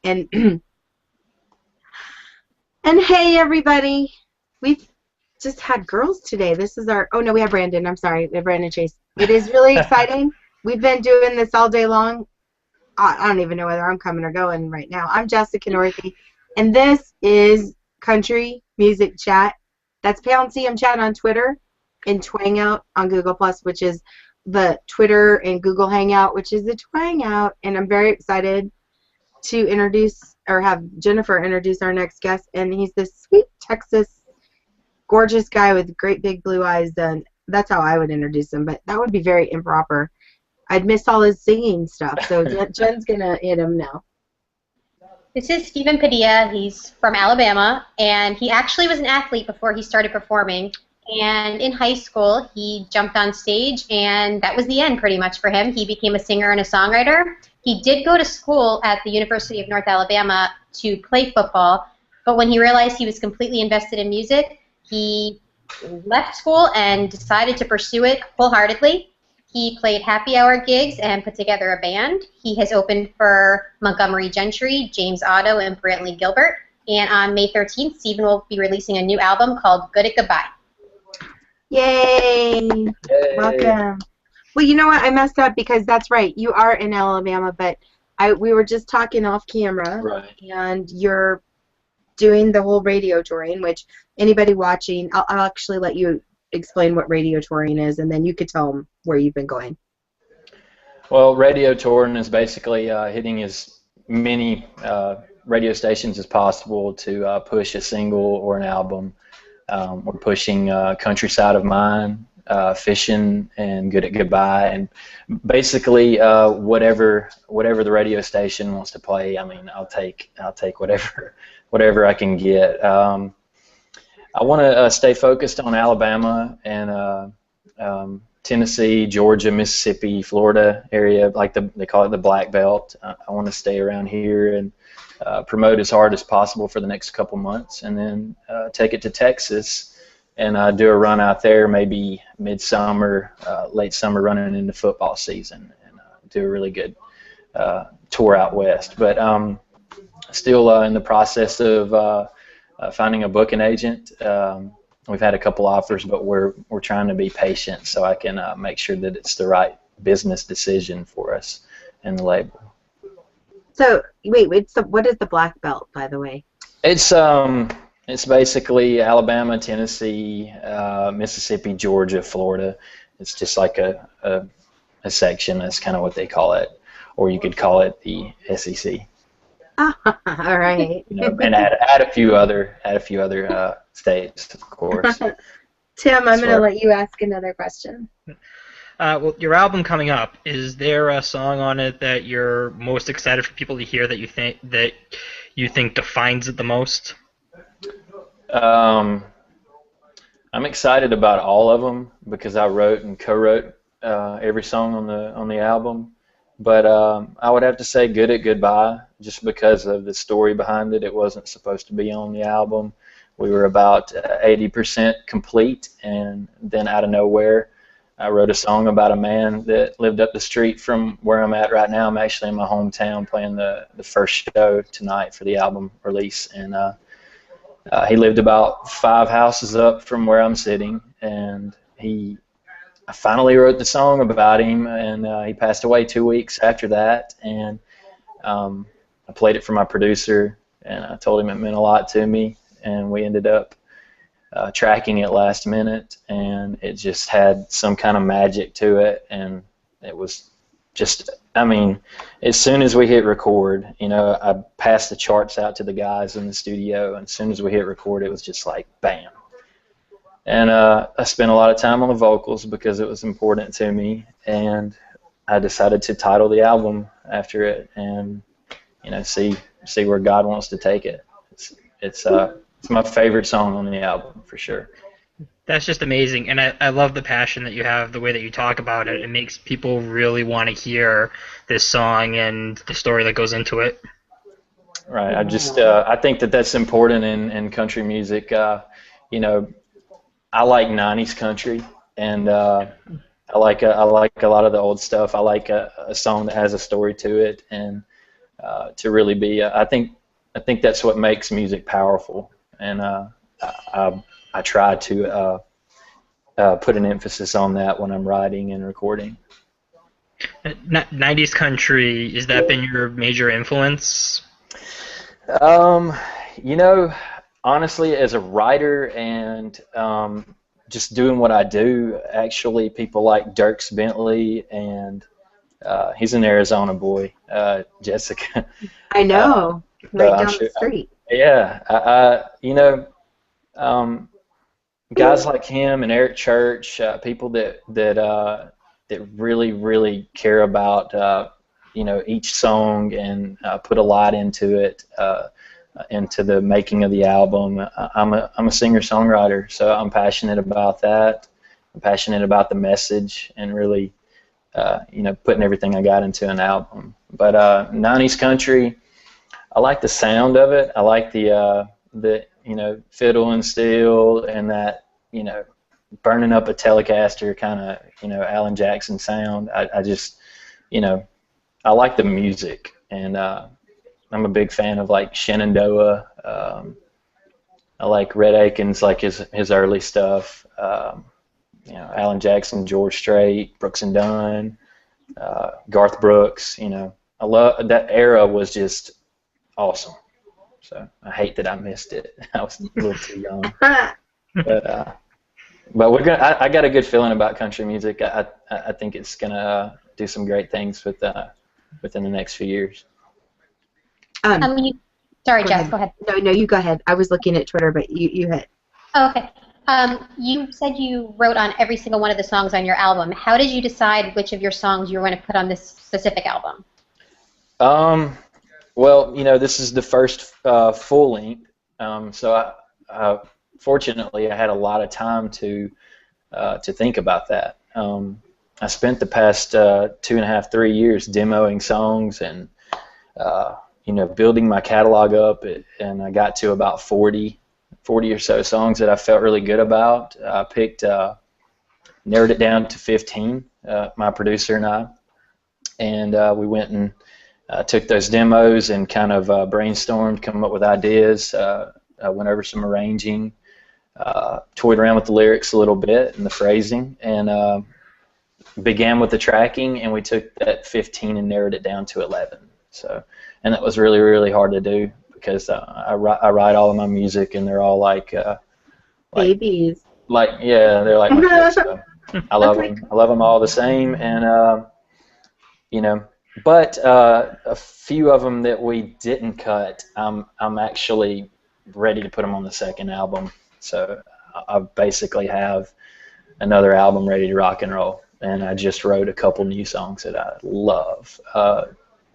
And and hey, everybody. We've just had girls today. This is our, oh no, we have Brandon. I'm sorry. We have Brandon Chase. It is really exciting. We've been doing this all day long. I don't even know whether I'm coming or going right now. I'm Jessica Northey, and this is Country Music Chat. That's pound CMchat on Twitter and Twangout on Google+, which is the Twitter, and Google Hangout, which is the Twangout. And I'm very excited to introduce, or have Jennifer introduce our next guest, and he's this sweet Texas gorgeous guy with great big blue eyes, and that's how I would introduce him, but that would be very improper. I'd miss all his singing stuff, so Jen's going to hit him now. This is Stephen Padilla. He's from Alabama, and he actually was an athlete before he started performing. And in high school, he jumped on stage, and that was the end pretty much for him. He became a singer and a songwriter. He did go to school at the University of North Alabama to play football, but when he realized he was completely invested in music, he left school and decided to pursue it wholeheartedly. He played happy hour gigs and put together a band. He has opened for Montgomery Gentry, James Otto, and Brantley Gilbert. And on May 13th, Stephen will be releasing a new album called Good at Goodbye. Yay! Yay! Welcome. Well, you know what? I messed up because that's right. You are in Alabama, but we were just talking off camera, right. And you're doing the whole radio touring, which anybody watching, I'll actually let you explain what radio touring is, and then you could tell them where you've been going. Well, radio touring is basically hitting as many radio stations as possible to push a single or an album. We're pushing Countryside of Mine, Fishing, and Good at Goodbye, and basically whatever the radio station wants to play. I mean, I'll take whatever I can get. I want to stay focused on Alabama and Tennessee, Georgia, Mississippi, Florida area, like they call it the Black Belt. I want to stay around here and promote as hard as possible for the next couple months, and then take it to Texas and do a run out there, maybe midsummer, late summer, running into football season, and do a really good tour out west. But still in the process of finding a booking agent. We've had a couple offers, but we're trying to be patient so I can make sure that it's the right business decision for us and the label. So wait, what is the Black Belt, by the way? It's basically Alabama, Tennessee, Mississippi, Georgia, Florida. It's just like a section. That's kind of what they call it, or you could call it the SEC. All right. And add a few other states, of course. Tim, I'm going to let you ask another question. Well, your album coming up, is there a song on it that you're most excited for people to hear that you think defines it the most? I'm excited about all of them because I wrote and co-wrote every song on the album. But I would have to say Good at Goodbye, just because of the story behind it. It wasn't supposed to be on the album. We were about 80% complete, and then out of nowhere, I wrote a song about a man that lived up the street from where I'm at right now. I'm actually in my hometown playing the first show tonight for the album release, and he lived about 5 houses up from where I'm sitting, and I finally wrote the song about him, and he passed away 2 weeks after that, and I played it for my producer, and I told him it meant a lot to me, and we ended up tracking it last minute, and it just had some kind of magic to it, and it was just, I mean, as soon as we hit record, I passed the charts out to the guys in the studio, and as soon as we hit record, it was just like, bam. And I spent a lot of time on the vocals because it was important to me, and I decided to title the album after it, and see where God wants to take it. It's my favorite song on the album for sure. That's just amazing, and I love the passion that you have, the way that you talk about it. It makes people really want to hear this song and the story that goes into it. Right. I think that's important in country music. I like 90s country, and I like a lot of the old stuff. I like a song that has a story to it, and to really be. I think that's what makes music powerful, and I try to put an emphasis on that when I'm writing and recording. 90s country, has that been your major influence? You know, honestly, as a writer and just doing what I do, actually, people like Dierks Bentley and he's an Arizona boy, Jessica. I know, right down sure, the street. You know, guys like him and Eric Church, people that really, really care about you know, each song and put a lot into it, into the making of the album. I'm a singer-songwriter, so I'm passionate about that. I'm passionate about the message and really, you know, putting everything I got into an album. But 90s country, I like the sound of it. I like the you know, fiddle and steel and that, you know, burning up a Telecaster kind of, you know, Alan Jackson sound. I just, you know, I like the music, and I'm a big fan of like Shenandoah. I like Red Akins, like his early stuff. You know, Alan Jackson, George Strait, Brooks and Dunn, Garth Brooks. You know, I love that era. Was just awesome. So I hate that I missed it. I was a little too young. But we're gonna. I got a good feeling about country music. I think it's gonna do some great things within the next few years. Sorry, Jess, go ahead. No, you go ahead. I was looking at Twitter, but you hit. Oh, okay. You said you wrote on every single one of the songs on your album. How did you decide which of your songs you were going to put on this specific album? Well, you know, this is the first full length, so fortunately I had a lot of time to think about that. I spent the past 2.5, 3 years demoing songs and you know, building my catalog up, and I got to about 40 or so songs that I felt really good about. I picked, narrowed it down to 15, my producer and I, and we went and took those demos and kind of brainstormed, come up with ideas, went over some arranging, toyed around with the lyrics a little bit and the phrasing, and began with the tracking, and we took that 15 and narrowed it down to 11. So, and that was really, really hard to do because I write all of my music, and they're all like babies. Like, yeah, they're like my kids, so I love them. I love them all the same, and you know. But a few of them that we didn't cut, I'm actually ready to put them on the second album. So I basically have another album ready to rock and roll, and I just wrote a couple new songs that I love.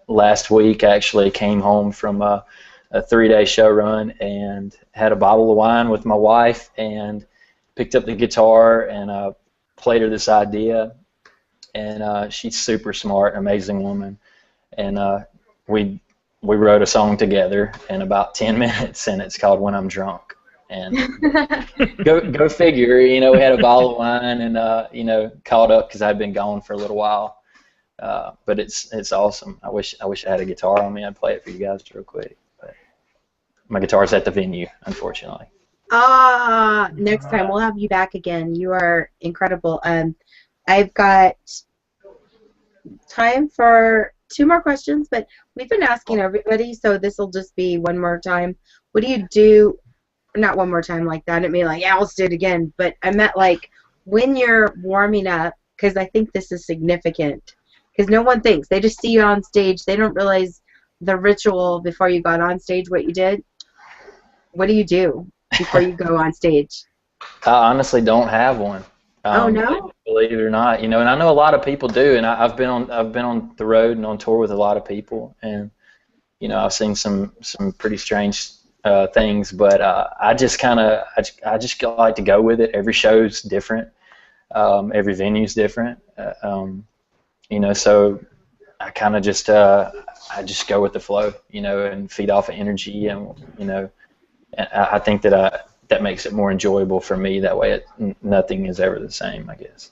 Last week, I actually came home from a 3-day show run and had a bottle of wine with my wife and picked up the guitar and played her this idea. And she's super smart, amazing woman. And we wrote a song together in about 10 minutes, and it's called "When I'm Drunk." And go figure, you know, we had a bottle of wine and you know, caught up because I'd been gone for a little while. But it's awesome. I wish I had a guitar on me. I'd play it for you guys real quick. But my guitar's at the venue, unfortunately. Next time we'll have you back again. You are incredible. I've got time for 2 more questions, but we've been asking everybody, so this will just be one more time. What do you do? Not one more time like that. I didn't mean like, yeah, let's do it again. But I meant like when you're warming up, because I think this is significant. Because no one thinks. They just see you on stage. They don't realize the ritual before you got on stage, what you did. What do you do before you go on stage? I honestly don't have one. Oh, no? Believe it or not, you know, and I know a lot of people do, and I've been on the road and on tour with a lot of people, and you know, I've seen some pretty strange things, but I just like to go with it. Every show's different, every venue's different, you know, so I kind of just go with the flow, you know, and feed off of energy, and you know, and I think that that makes it more enjoyable for me. That way, nothing is ever the same, I guess.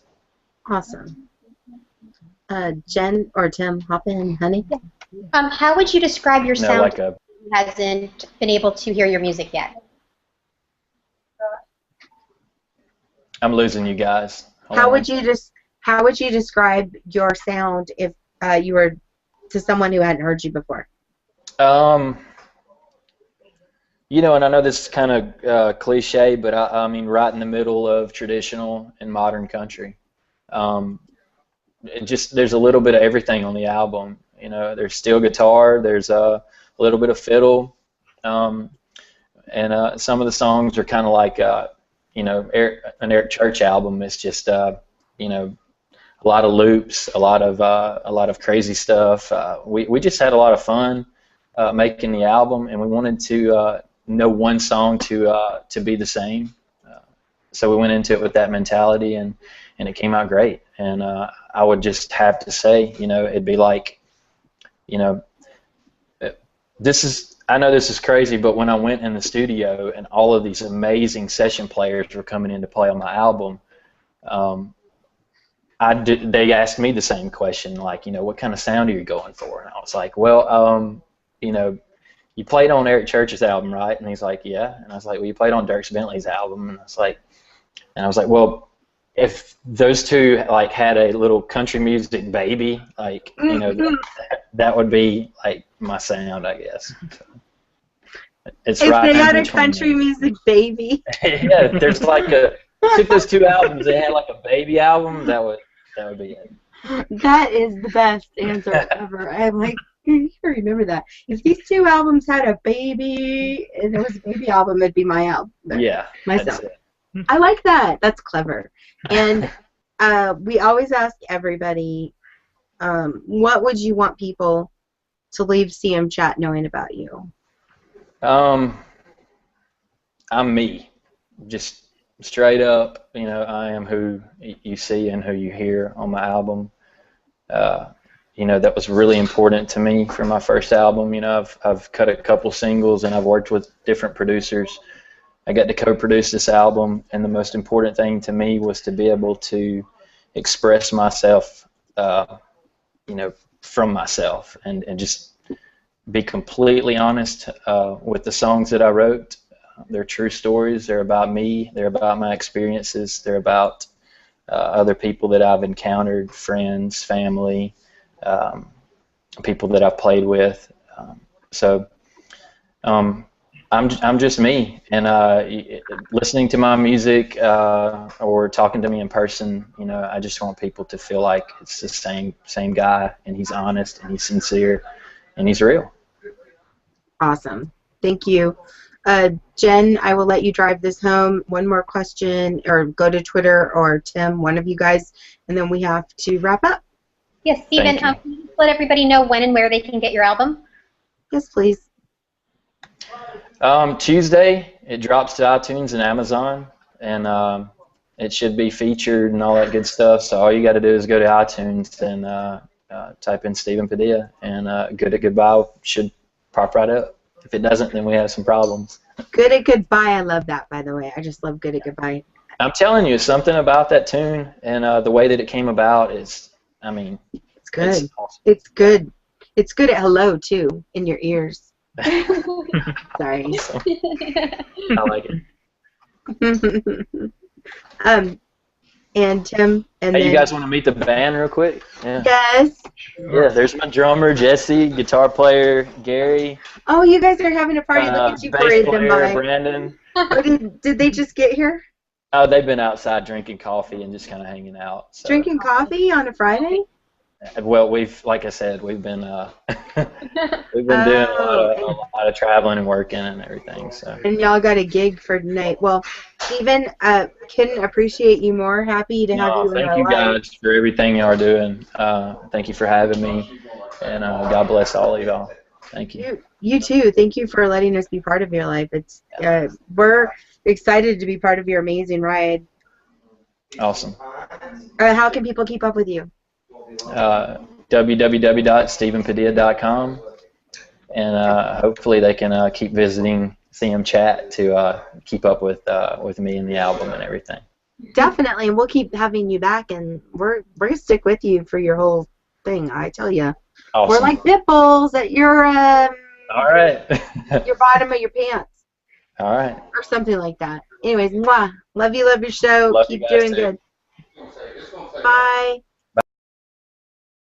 Awesome. Jen or Tim, hop in, honey. How would you describe your You know, sound like to someone who hasn't been able to hear your music yet? I'm losing you guys. Hold How on. would you describe your sound if you were to someone who hadn't heard you before? You know, and I know this is kind of cliche, but I mean, right in the middle of traditional and modern country. There's a little bit of everything on the album. You know, there's steel guitar, there's a little bit of fiddle, and some of the songs are kind of like, you know, an Eric Church album. It's just, you know, a lot of loops, a lot of crazy stuff. We just had a lot of fun making the album, and we wanted to know one song to be the same. So we went into it with that mentality, and it came out great. And I would just have to say, you know, it'd be like, you know, I know this is crazy, but when I went in the studio and all of these amazing session players were coming in to play on my album, they asked me the same question, like, you know, what kind of sound are you going for? And I was like, well, you know, you played on Eric Church's album, right? And he's like, yeah. And I was like, well, you played on Dierks Bentley's album. And I was like, well, if those two like had a little country music baby, like, you know, that would be like my sound, I guess. So, it's if right they had a between country them. music baby. Yeah, there's like took those two albums, they had like a baby album, that would be it. That is the best answer ever. I'm like, you remember that. If these two albums had a baby, and it was a baby album, it'd be my album. Yeah, myself. that's it. I like that. That's clever. And we always ask everybody, what would you want people to leave CMchat knowing about you? I'm me, just straight up. You know, I am who you see and who you hear on my album. You know, that was really important to me for my first album. You know, I've cut a couple singles and I've worked with different producers. I got to co-produce this album, and the most important thing to me was to be able to express myself, you know, from myself, and just be completely honest with the songs that I wrote. They're true stories. They're about me. They're about my experiences. They're about other people that I've encountered, friends, family, people that I've played with. I'm just me, and listening to my music or talking to me in person, you know, I just want people to feel like it's the same guy, and he's honest, and he's sincere, and he's real. Awesome. Thank you. Jen, I will let you drive this home. One more question, or go to Twitter, or Tim, one of you guys, and then we have to wrap up. Yes, Stephen, can you let everybody know when and where they can get your album? Yes, please. Tuesday, it drops to iTunes and Amazon, and it should be featured and all that good stuff. So all you got to do is go to iTunes and type in Stephen Padilla, and Good at Goodbye should pop right up. If it doesn't, then we have some problems. Good at Goodbye, I love that, by the way. I just love Good at Goodbye. I'm telling you, something about that tune and the way that it came about is, I mean, it's good. It's awesome. It's good. It's good at hello, too, in your ears. Sorry. I like it. And Tim, and hey, then, you guys want to meet the band real quick? Yeah. Yes. Yeah, there's my drummer, Jesse, guitar player, Gary. Oh, you guys are having a party. Look at you bass parading them player, by. Brandon. Oh, did they just get here? Oh, they've been outside drinking coffee and just kind of hanging out. So. Drinking coffee on a Friday? Well, like I said, we've been doing a lot of traveling and working and everything. So. And y'all got a gig for tonight. Well, Stephen, couldn't appreciate you more. Happy to have you in our life. Thank you guys for everything y'all are doing. Thank you for having me, and God bless all of y'all. Thank you. You too. Thank you for letting us be part of your life. It's we're excited to be part of your amazing ride. Awesome. How can people keep up with you? www.stephenpadilla.com, and hopefully they can keep visiting CMchat to keep up with me and the album and everything. Definitely, and we'll keep having you back, and we're gonna stick with you for your whole thing. I tell you. Awesome. We're like pit bulls at your All right. your bottom of your pants. All right. Or something like that. Anyways, mwah. Love you, love your show. Love Keep you guys doing too. good. Bye.